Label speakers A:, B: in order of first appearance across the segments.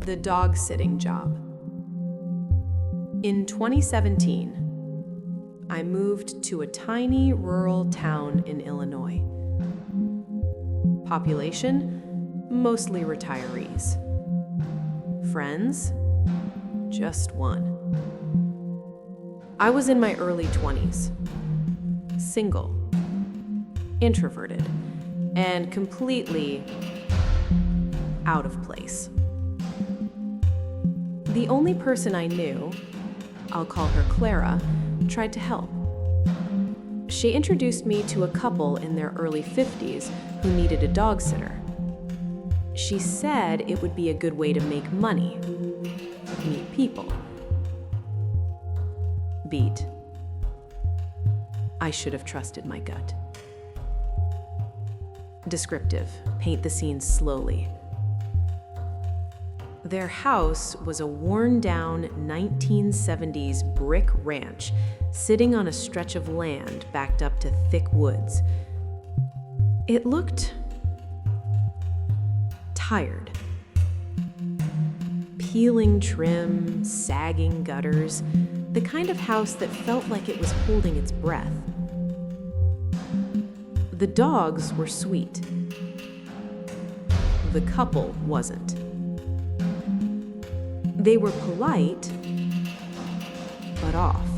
A: The dog sitting job. In 2017, I moved to a tiny rural town in Illinois. Population, mostly retirees. Friends, just one. I was in my early 20s, single, introverted, and completely out of place. The only person I knew, I'll call her Clara, tried to help. She introduced me to a couple in their early 50s who needed a dog sitter. She said it would be a good way to make money, meet people. Beat. I should have trusted my gut. Descriptive. Paint the scene slowly. Their house was a worn-down 1970s brick ranch sitting on a stretch of land backed up to thick woods. It looked tired. Peeling trim, sagging gutters, the kind of house that felt like it was holding its breath. The dogs were sweet. The couple wasn't. They were polite, but off.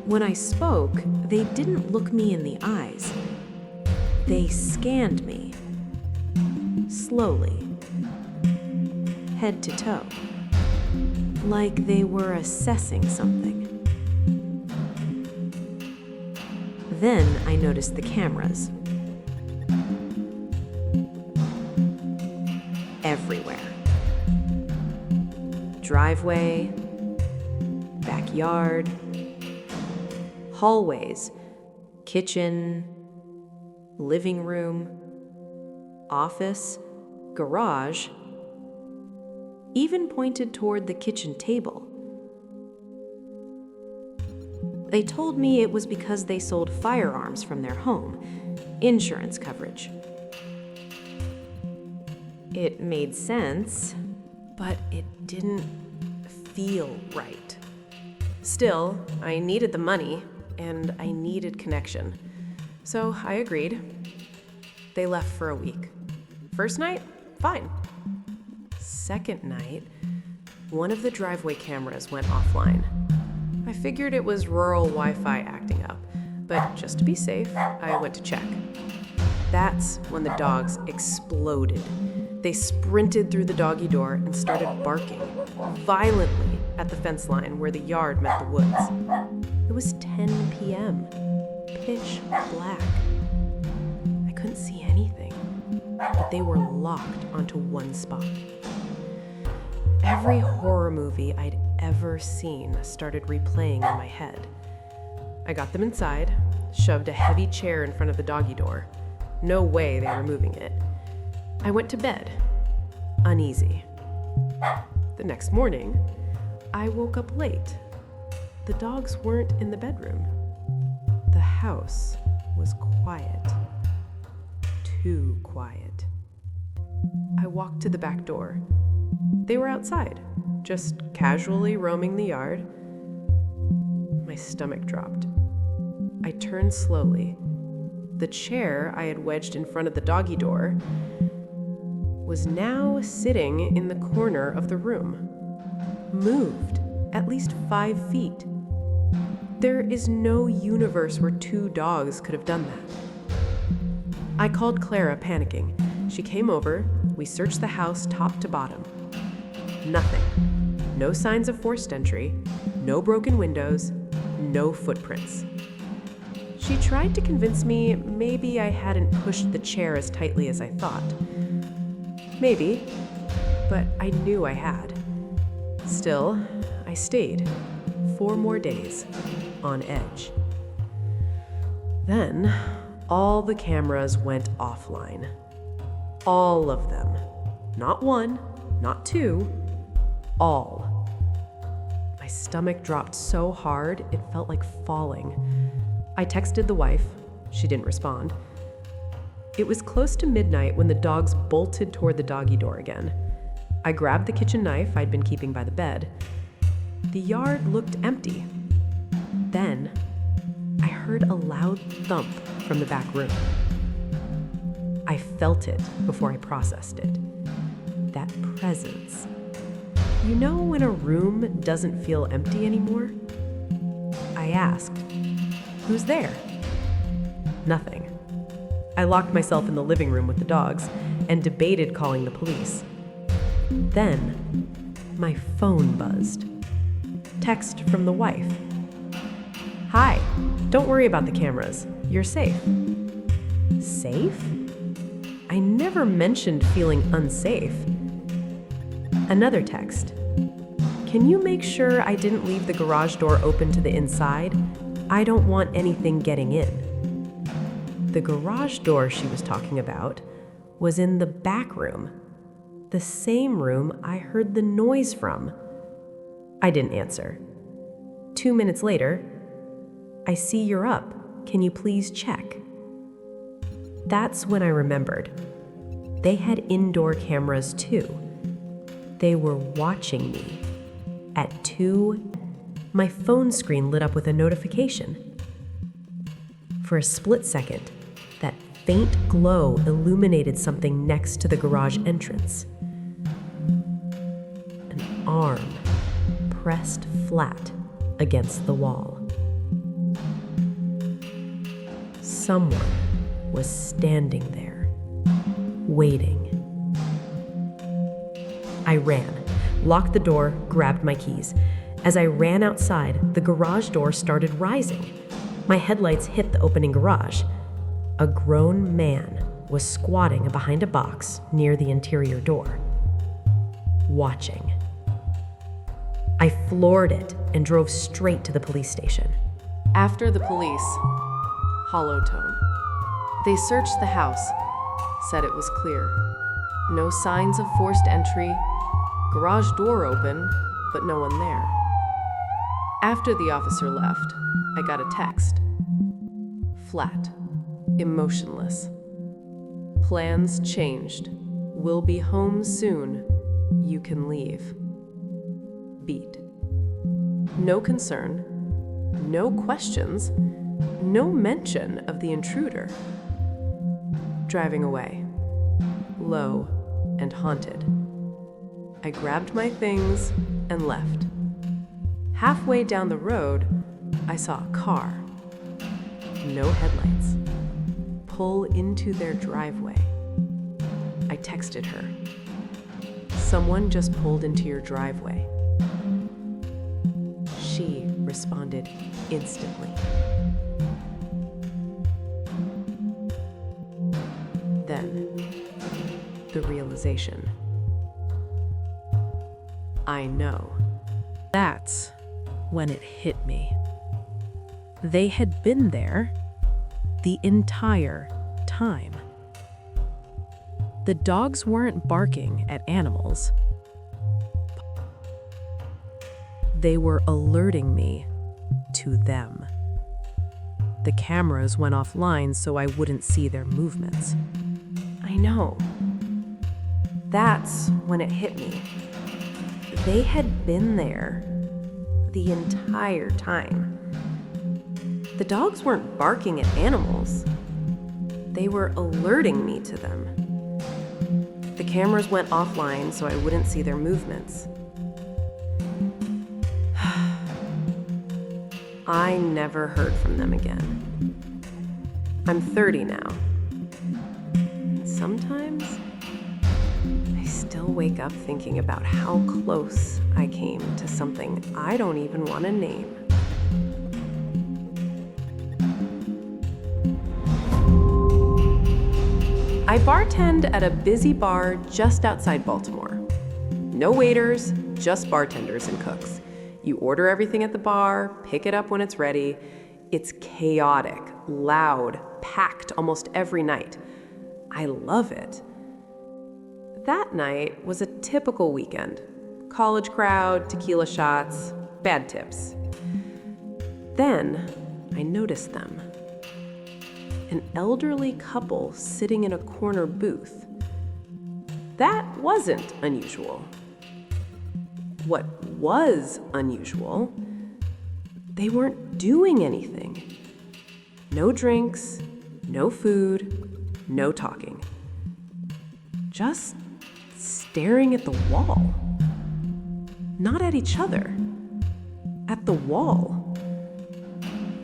A: When I spoke, they didn't look me in the eyes. They scanned me, slowly, head to toe, like they were assessing something. Then I noticed the cameras. Everywhere. Driveway, backyard, hallways, kitchen, living room, office, garage, even pointed toward the kitchen table. They told me it was because they sold firearms from their home, insurance coverage. It made sense, but it didn't feel right. Still, I needed the money, and I needed connection. So I agreed. They left for a week. First night, fine. Second night, one of the driveway cameras went offline. I figured it was rural Wi-Fi acting up, but just to be safe, I went to check. That's when the dogs exploded. They sprinted through the doggy door and started barking violently at the fence line where the yard met the woods. It was 10 p.m., pitch black. I couldn't see anything, but they were locked onto one spot. Every horror movie I'd ever seen started replaying in my head. I got them inside, shoved a heavy chair in front of the doggy door. No way they were moving it. I went to bed, uneasy. The next morning, I woke up late. The dogs weren't in the bedroom. The house was quiet. Too quiet. I walked to the back door. They were outside, just casually roaming the yard. My stomach dropped. I turned slowly. The chair I had wedged in front of the doggy door was now sitting in the corner of the room, moved at least 5 feet. There is no universe where 2 dogs could have done that. I called Clara, panicking. She came over. We searched the house top to bottom. Nothing. No signs of forced entry, no broken windows, no footprints. She tried to convince me maybe I hadn't pushed the chair as tightly as I thought. Maybe, but I knew I had. Still, I stayed 4 more days on edge. Then, all the cameras went offline. All of them. Not 1, not 2, all. My stomach dropped so hard, it felt like falling. I texted the wife. She didn't respond. It was close to midnight when the dogs bolted toward the doggy door again. I grabbed the kitchen knife I'd been keeping by the bed. The yard looked empty. Then, I heard a loud thump from the back room. I felt it before I processed it. That presence. You know when a room doesn't feel empty anymore? I asked, "Who's there?" Nothing. I locked myself in the living room with the dogs and debated calling the police. Then, my phone buzzed. Text from the wife. "Hi, don't worry about the cameras. You're safe." Safe? I never mentioned feeling unsafe. Another text. "Can you make sure I didn't leave the garage door open to the inside? I don't want anything getting in." The garage door she was talking about was in the back room, the same room I heard the noise from. I didn't answer. 2 minutes later, "I see you're up. Can you please check?" That's when I remembered. They had indoor cameras too. They were watching me. At 2, my phone screen lit up with a notification. For a split second, that faint glow illuminated something next to the garage entrance. An arm pressed flat against the wall. Someone was standing there, waiting. I ran, locked the door, grabbed my keys. As I ran outside, the garage door started rising. My headlights hit the opening garage. A grown man was squatting behind a box near the interior door, watching. I floored it and drove straight to the police station. After the police, hollow tone. They searched the house, said it was clear. No signs of forced entry, garage door open, but no one there. After the officer left, I got a text. Flat, emotionless. Plans changed. Will be home soon. You can leave. Beat. No concern, no questions, no mention of the intruder. Driving away, low and haunted. I grabbed my things and left. Halfway down the road, I saw a car, no headlights, pull into their driveway. I texted her. "Someone just pulled into your driveway." She responded instantly. Then, the realization. I know. That's when it hit me. They had been there the entire time. The dogs weren't barking at animals. They were alerting me to them. The cameras went offline so I wouldn't see their movements. I know. That's when it hit me. They had been there the entire time. The dogs weren't barking at animals. They were alerting me to them. The cameras went offline so I wouldn't see their movements. I never heard from them again. I'm 30 now. And sometimes I still wake up thinking about how close I came to something I don't even want to name. I bartend at a busy bar just outside Baltimore. No waiters, just bartenders and cooks. You order everything at the bar, pick it up when it's ready. It's chaotic, loud, packed almost every night. I love it. That night was a typical weekend. College crowd, tequila shots, bad tips. Then I noticed them. An elderly couple sitting in a corner booth. that wasn't unusual. What was unusual, they weren't doing anything. No drinks, no food, no talking. Just staring at the wall. Not at each other, at the wall.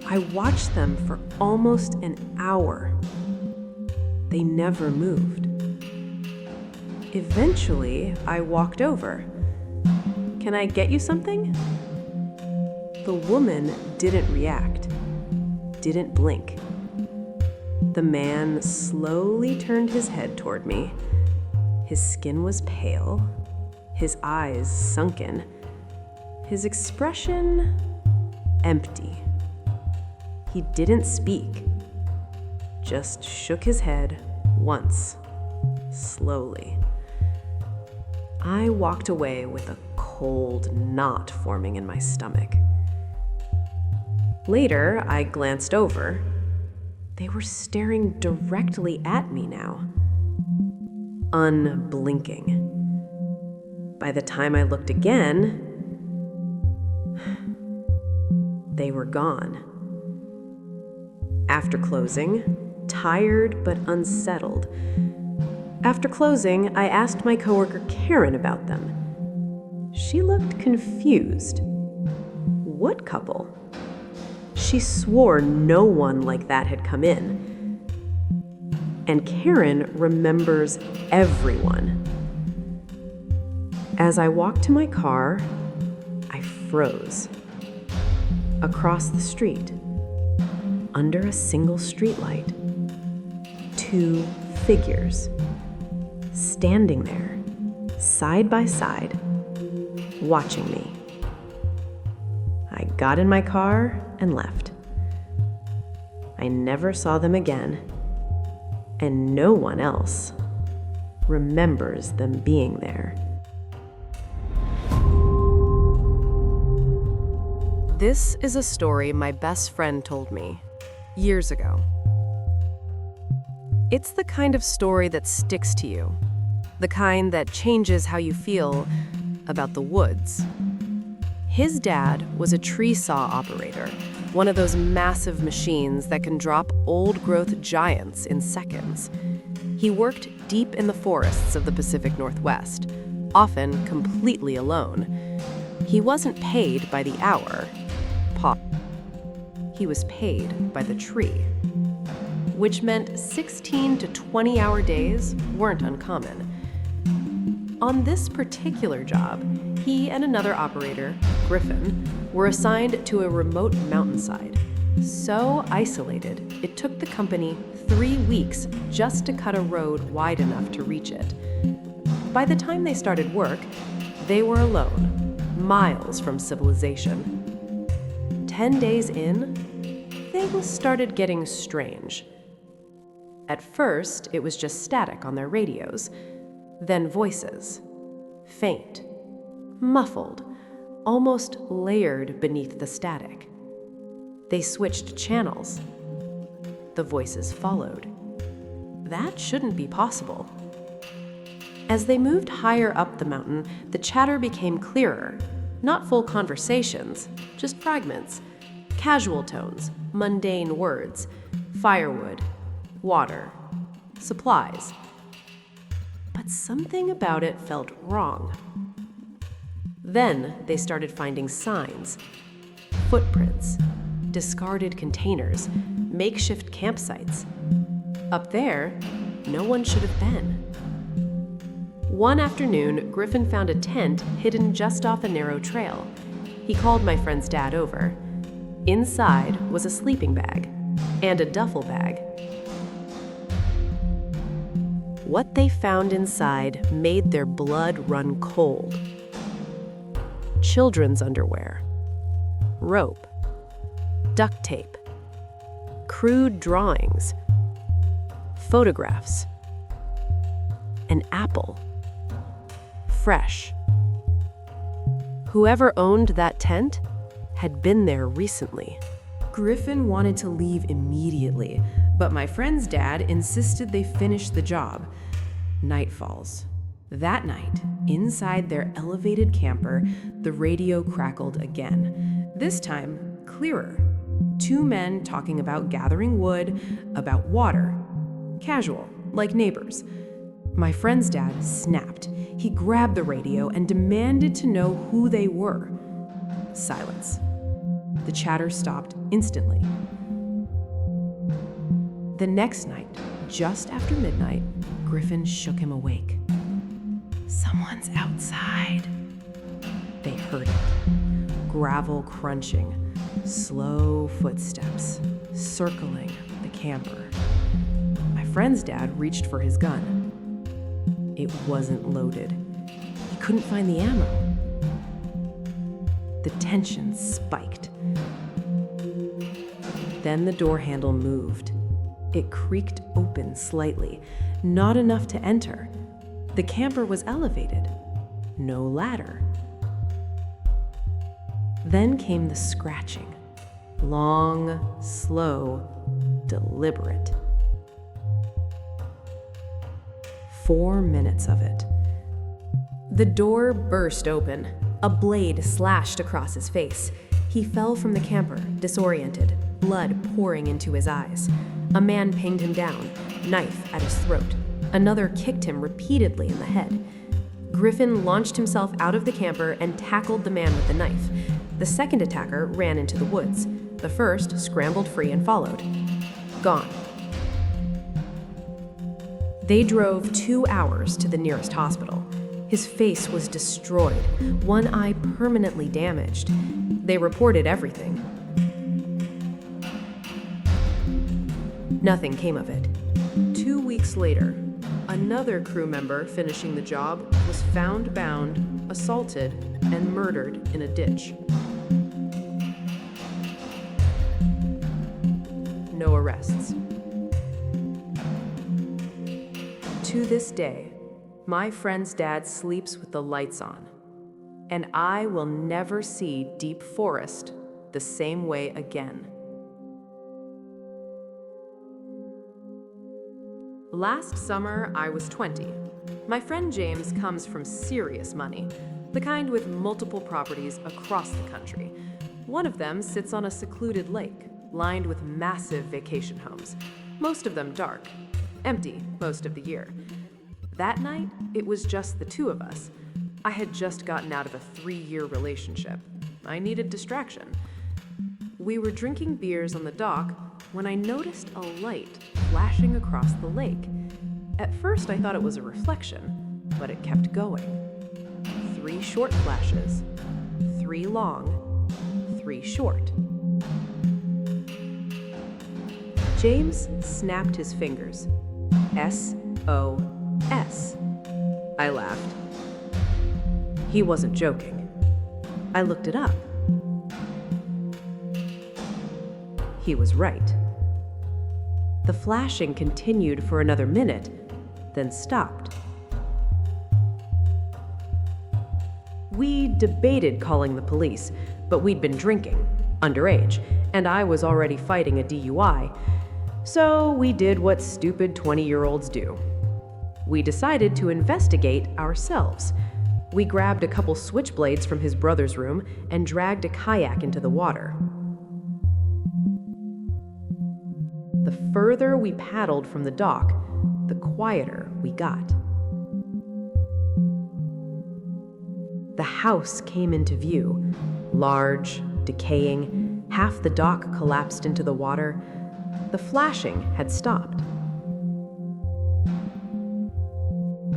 A: I watched them for almost an hour. They never moved. Eventually, I walked over. "Can I get you something?" The woman didn't react, didn't blink. The man slowly turned his head toward me. His skin was pale, his eyes sunken, his expression empty. He didn't speak, just shook his head once, slowly. I walked away with a cold knot forming in my stomach. Later, I glanced over. They were staring directly at me now, unblinking. By the time I looked again, they were gone. After closing, tired but unsettled. After closing, I asked my coworker Karen about them. She looked confused. What couple? She swore no one like that had come in. And Karen remembers everyone. As I walked to my car, I froze. Across the street, under a single streetlight, 2 figures, standing there, side by side, watching me. I got in my car and left. I never saw them again, and no one else remembers them being there. This is a story my best friend told me years ago. It's the kind of story that sticks to you, the kind that changes how you feel about the woods. His dad was a tree saw operator, one of those massive machines that can drop old-growth giants in seconds. He worked deep in the forests of the Pacific Northwest, often completely alone. He wasn't paid by the hour. He was paid by the tree, which meant 16 to 20-hour days weren't uncommon. On this particular job, he and another operator, Griffin, were assigned to a remote mountainside. So isolated, it took the company 3 weeks just to cut a road wide enough to reach it. By the time they started work, they were alone, miles from civilization. 10 days in, things started getting strange. At first, it was just static on their radios, then voices, faint, muffled, almost layered beneath the static. They switched channels. The voices followed. That shouldn't be possible. As they moved higher up the mountain, the chatter became clearer. Not full conversations, just fragments, casual tones, mundane words, firewood, water, supplies. But something about it felt wrong. Then they started finding signs, footprints, discarded containers, makeshift campsites. Up there, no one should have been. One afternoon, Griffin found a tent hidden just off a narrow trail. He called my friend's dad over. Inside was a sleeping bag and a duffel bag. What they found inside made their blood run cold. Children's underwear, rope, duct tape, crude drawings, photographs, an apple, fresh. Whoever owned that tent had been there recently. Griffin wanted to leave immediately, but my friend's dad insisted they finish the job. Night falls. That night, inside their elevated camper, the radio crackled again. This time, clearer. Two men talking about gathering wood, about water. Casual, like neighbors. My friend's dad snapped. He grabbed the radio and demanded to know who they were. Silence. The chatter stopped instantly. The next night, just after midnight, Griffin shook him awake. "Someone's outside." They heard it. Gravel crunching, slow footsteps, circling the camper. My friend's dad reached for his gun. It wasn't loaded. He couldn't find the ammo. The tension spiked. Then the door handle moved. It creaked open slightly, not enough to enter. The camper was elevated. No ladder. Then came the scratching. Long, slow, deliberate. 4 minutes of it. The door burst open. A blade slashed across his face. He fell from the camper, disoriented, blood pouring into his eyes. A man pinged him down, knife at his throat. Another kicked him repeatedly in the head. Griffin launched himself out of the camper and tackled the man with the knife. The second attacker ran into the woods. The first scrambled free and followed. Gone. They drove 2 hours to the nearest hospital. His face was destroyed, one eye permanently damaged. They reported everything. Nothing came of it. 2 weeks later, another crew member finishing the job was found bound, assaulted, and murdered in a ditch. No arrests. To this day, my friend's dad sleeps with the lights on, and I will never see deep forest the same way again. Last summer, I was 20. My friend James comes from serious money, the kind with multiple properties across the country. One of them sits on a secluded lake, lined with massive vacation homes, most of them dark, empty most of the year. That night, it was just the two of us. I had just gotten out of a 3-year relationship. I needed distraction. We were drinking beers on the dock when I noticed a light flashing across the lake. At first, I thought it was a reflection, but it kept going. 3 short flashes, 3 long, 3 short. James snapped his fingers. SOS. I laughed. He wasn't joking. I looked it up. He was right. The flashing continued for another minute, then stopped. We debated calling the police, but we'd been drinking, underage, and I was already fighting a DUI. So we did what stupid 20-year-olds do. We decided to investigate ourselves. We grabbed a couple switchblades from his brother's room and dragged a kayak into the water. The further we paddled from the dock, the quieter we got. The house came into view, large, decaying, half the dock collapsed into the water. The flashing had stopped.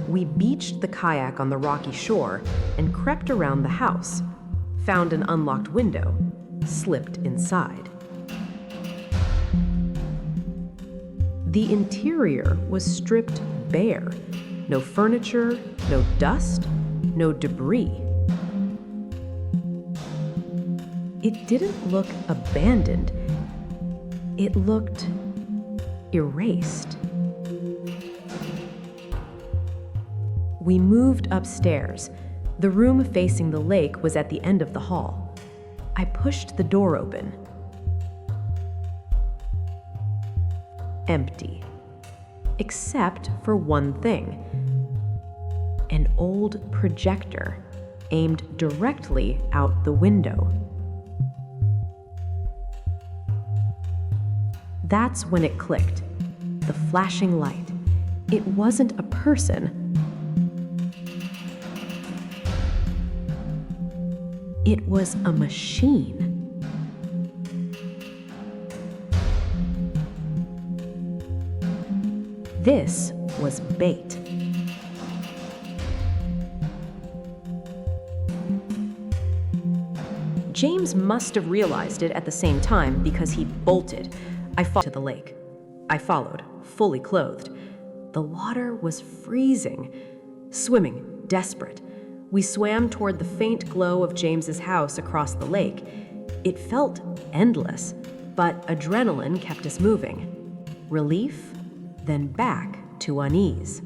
A: We beached the kayak on the rocky shore and crept around the house, found an unlocked window, slipped inside. The interior was stripped bare. No furniture, no dust, no debris. It didn't look abandoned. It looked erased. We moved upstairs. The room facing the lake was at the end of the hall. I pushed the door open. Empty. Except for one thing. an old projector aimed directly out the window. That's when it clicked. The flashing light. It wasn't a person. It was a machine. This was bait. James must have realized it at the same time because he bolted. I followed to the lake. I followed, fully clothed. The water was freezing. Swimming, desperate. We swam toward the faint glow of James's house across the lake. It felt endless, but adrenaline kept us moving. Relief, then back to unease.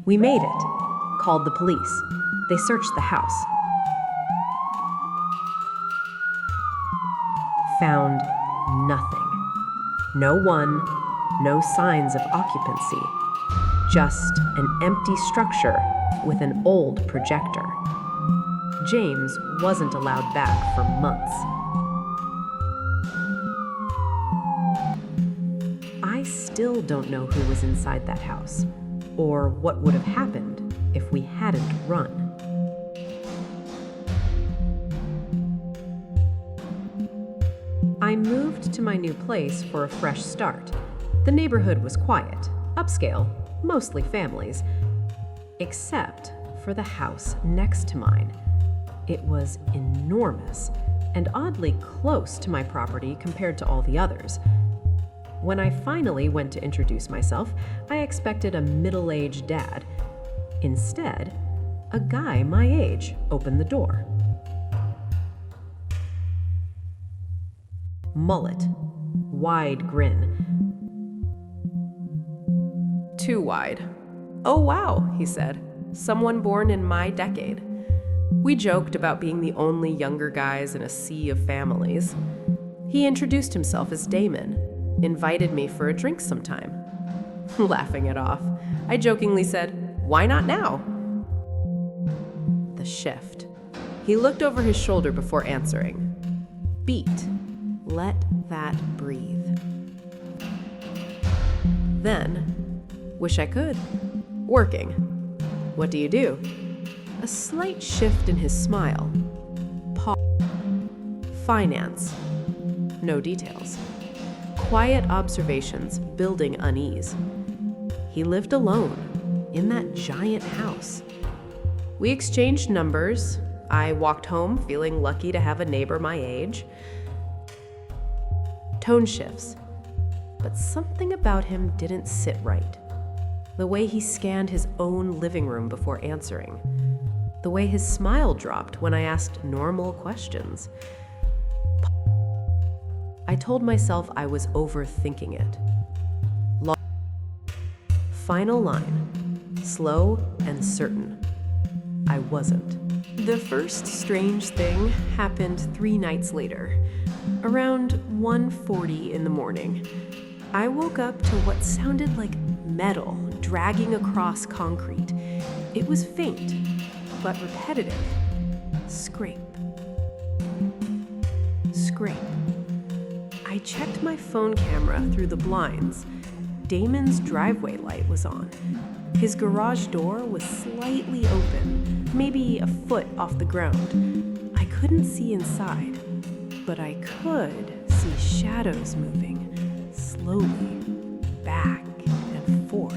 A: We made it. Called the police. They searched the house. Found nothing. No one, no signs of occupancy. Just an empty structure with an old projector. James wasn't allowed back for months. I still don't know who was inside that house, or what would have happened if we hadn't run. I moved to my new place for a fresh start. The neighborhood was quiet, upscale, mostly families, except for the house next to mine. It was enormous and oddly close to my property compared to all the others. When I finally went to introduce myself, I expected a middle-aged dad. Instead, a guy my age opened the door. Mullet, wide grin. Too wide. "Oh wow," he said. "Someone born in my decade." We joked about being the only younger guys in a sea of families. He introduced himself as Damon, invited me for a drink sometime. Laughing it off, I jokingly said, "Why not now?" The shift. He looked over his shoulder before answering. Beat. Let that breathe. Then, wish I could. Working. What do you do? A slight shift in his smile. Finance. No details. Quiet observations, building unease. He lived alone, in that giant house. We exchanged numbers. I walked home feeling lucky to have a neighbor my age. Tone shifts, but something about him didn't sit right. The way he scanned his own living room before answering. The way his smile dropped when I asked normal questions. I told myself I was overthinking it. Final line, slow and certain. I wasn't. The first strange thing happened 3 nights later, around 1:40 in the morning. I woke up to what sounded like metal dragging across concrete. It was faint, but repetitive. Scrape. Scrape. I checked my phone camera through the blinds. Damon's driveway light was on. His garage door was slightly open, maybe a foot off the ground. I couldn't see inside, but I could see shadows moving, slowly, back and forth.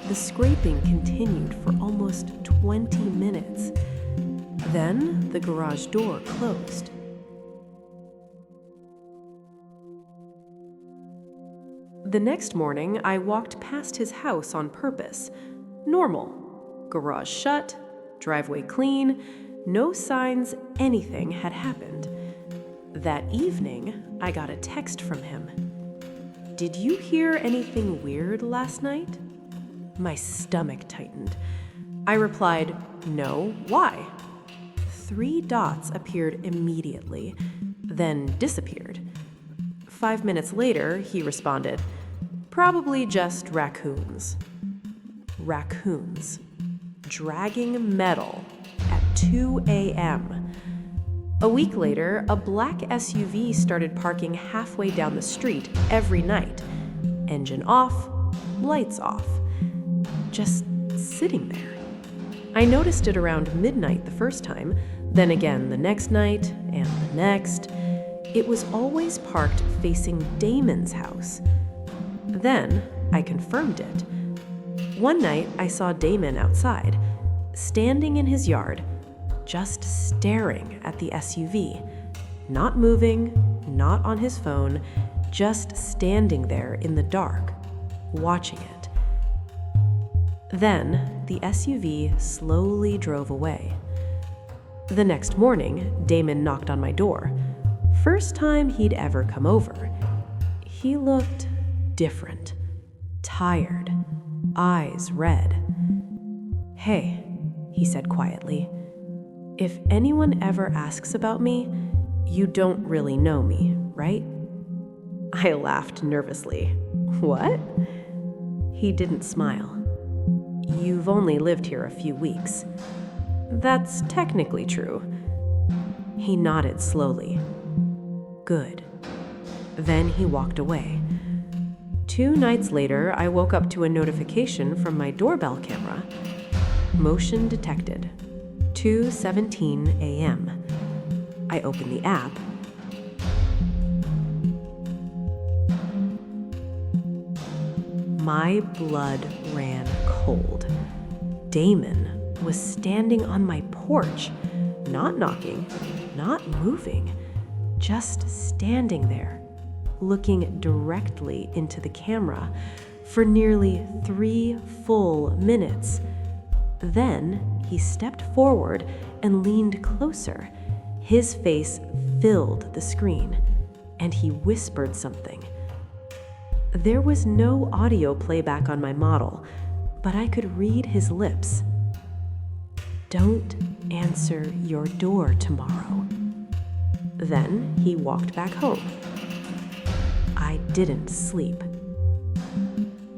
A: The scraping continued for almost 20 minutes. Then the garage door closed. The next morning, I walked past his house on purpose. Normal. Garage shut, driveway clean, no signs anything had happened. That evening, I got a text from him. "Did you hear anything weird last night?" My stomach tightened. I replied, "No, why?" 3 dots appeared immediately, then disappeared. 5 minutes later, he responded, Probably just raccoons. Raccoons. Dragging metal at 2 a.m. A week later, a black SUV started parking halfway down the street every night. Engine off, lights off. Just sitting there. I noticed it around midnight the first time, then again the next night, and the next. It was always parked facing Damon's house. Then I confirmed it. One night I saw Damon outside, standing in his yard, just staring at the SUV. Not moving, not on his phone, just standing there in the dark, watching it. Then the SUV slowly drove away. The next morning, Damon knocked on my door. First time he'd ever come over. He looked different, tired, eyes red. "Hey," he said quietly, "if anyone ever asks about me, you don't really know me, right?" I laughed nervously. "What?" He didn't smile. "You've only lived here a few weeks." "That's technically true." He nodded slowly. "Good." Then he walked away. 2 nights later, I woke up to a notification from my doorbell camera. Motion detected. 2:17 a.m. I opened the app. My blood ran cold. Damon was standing on my porch, not knocking, not moving, just standing there, looking directly into the camera for nearly 3 full minutes. Then he stepped forward and leaned closer. His face filled the screen, and he whispered something. There was no audio playback on my model, but I could read his lips. "Don't answer your door tomorrow." Then he walked back home. I didn't sleep.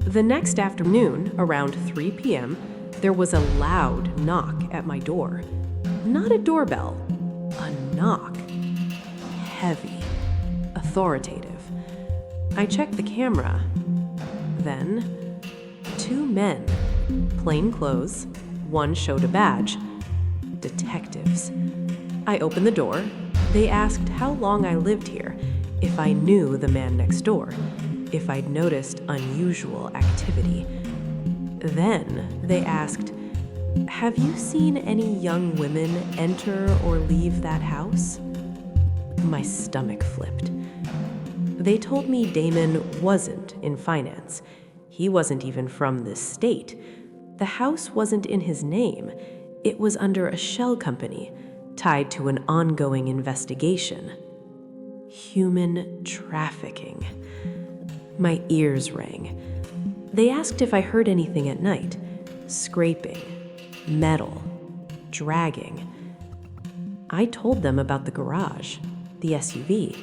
A: The next afternoon, around 3 p.m., there was a loud knock at my door. Not a doorbell, a knock. Heavy, authoritative. I checked the camera. Then, 2 men, plain clothes, one showed a badge. Detectives. I opened the door. They asked how long I lived here, if I knew the man next door, if I'd noticed unusual activity. Then they asked, "Have you seen any young women enter or leave that house?" My stomach flipped. They told me Damon wasn't in finance. He wasn't even from this state. The house wasn't in his name. It was under a shell company, tied to an ongoing investigation. Human trafficking. My ears rang. They asked if I heard anything at night. Scraping, metal, dragging. I told them about the garage, the SUV,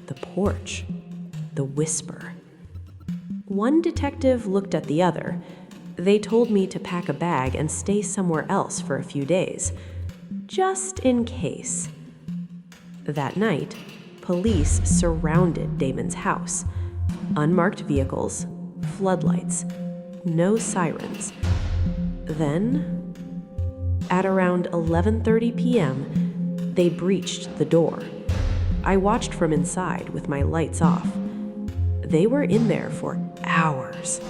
A: the porch, the whisper. One detective looked at the other. They told me to pack a bag and stay somewhere else for a few days, just in case. That night, police surrounded Damon's house. Unmarked vehicles, floodlights, no sirens. Then, at around 11:30 p.m., they breached the door. I watched from inside with my lights off. They were in there for hours.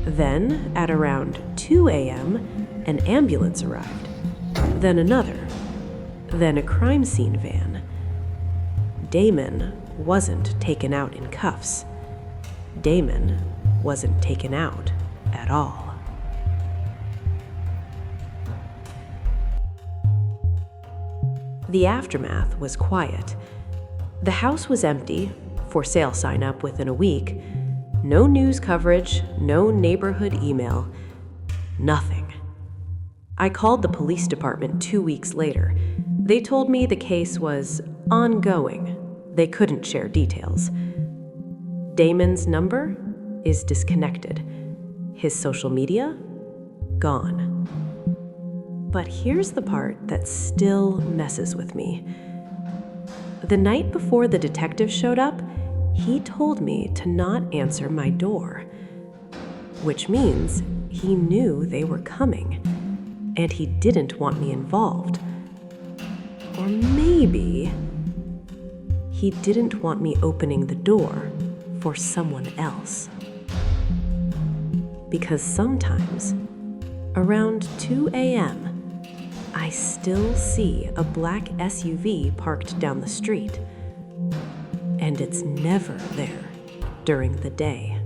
A: Then, at around 2 a.m., an ambulance arrived. Then another. Then a crime scene van. Damon wasn't taken out in cuffs. Damon wasn't taken out at all. The aftermath was quiet. The house was empty, for sale sign up within a week. No news coverage, no neighborhood email, nothing. I called the police department 2 weeks later. They told me the case was ongoing. They couldn't share details. Damon's number? is disconnected. His social media? Gone. But here's the part that still messes with me. The night before the detective showed up, he told me to not answer my door, which means he knew they were coming, and he didn't want me involved. Or maybe he didn't want me opening the door for someone else. Because sometimes, around 2 a.m., I still see a black SUV parked down the street, and it's never there during the day.